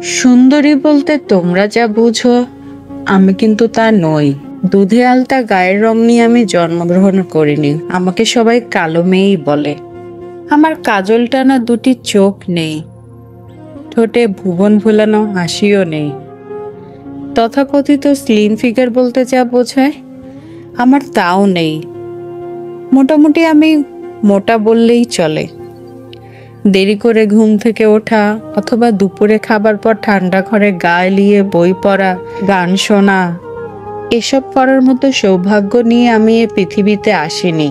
সুন্দরী বলতে তোমরা যা বুঝো আমি কিন্তু তা নই। দুধে আলতা গায়ের রং নিয়ে আমি জন্মগ্রহণ করিনি। আমাকে সবাই কালো মেয়েই বলে। আমার কাজল টানা দুটি চোখ নেই, ঠোঁটে ভুবন ভুলানো হাসিও নেই। তথাকথিত স্লিম ফিগার বলতে যা বোঝায় আমার তাও নেই। মোটামুটি আমি মোটা বললেই চলে। দেরি করে ঘুম থেকে ওঠা অথবা দুপুরে খাবার পর ঠান্ডা ঘরে গা এলিয়ে বই পড়া, গান শোনা, এসব করার মতো সৌভাগ্য নিয়ে আমি এ পৃথিবীতে আসিনি।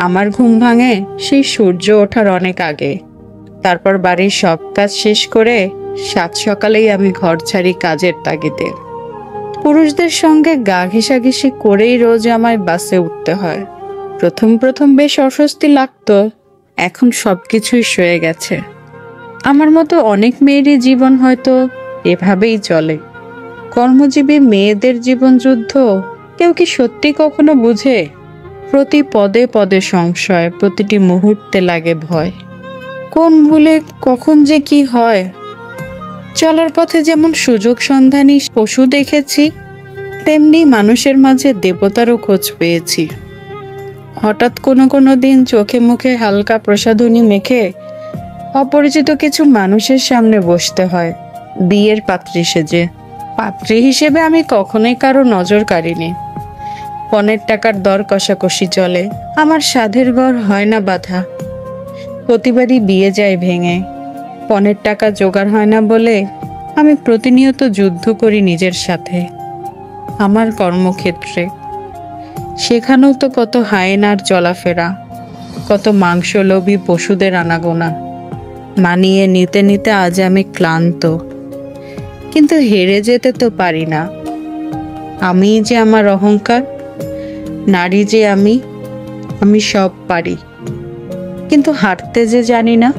আমার ঘুম ভাঙে সেই সূর্য ওঠার অনেক আগে। তারপর বাড়ির সব কাজ শেষ করে সাত সকালেই আমি ঘর ছাড়ি কাজের তাগিদে। পুরুষদের সঙ্গে গা ঘেঁষাঘেঁষি করেই রোজ আমায় বাসে উঠতে হয়। প্রথম প্রথম বেশ অস্বস্তি লাগতো, এখন সবকিছুই সয়ে গেছে। আমার মতো অনেক মেয়েরই জীবন হয়তো এভাবেই চলে। কর্মজীবী মেয়েদের জীবন যুদ্ধ কেউ কি সত্যি কখনো বুঝে? প্রতি পদে পদে সংশয়, প্রতিটি মুহূর্তে লাগে ভয়। কোন ভুলে কখন যে কি হয়। চলার পথে যেমন সুযোগ সন্ধানী পশু দেখেছি, তেমনি মানুষের মাঝে দেবতারও খোঁজ পেয়েছি। হঠাৎ কোনো কোনো দিন চোখে মুখে হালকা প্রসাধনী মেখে অপরিচিত কিছু মানুষের সামনে বসতে হয় বিয়ের পাত্রী সেজে। পাত্রী হিসেবে আমি কখনোই কারো নজর কাড়িনি। পণের টাকার দর কষাকষি চলে, আমার সাধের ঘর হয় না বাঁধা। প্রতিবারই বিয়ে যায় ভেঙে। পণের টাকা জোগাড় হয় না বলে আমি প্রতিনিয়ত যুদ্ধ করি নিজের সাথে। আমার কর্মক্ষেত্রে সেখানেও তো কত হায়েনার চলাফেরা, কত মাংসলোভী পশুদের আনাগোনা। মানিয়ে নিতে নিতে আজ আমি ক্লান্ত, কিন্তু হেরে যেতে তো পারি না। আমি যে আমার অহংকার, নারী যে আমি সব পারি, কিন্তু হারতে যে জানি না।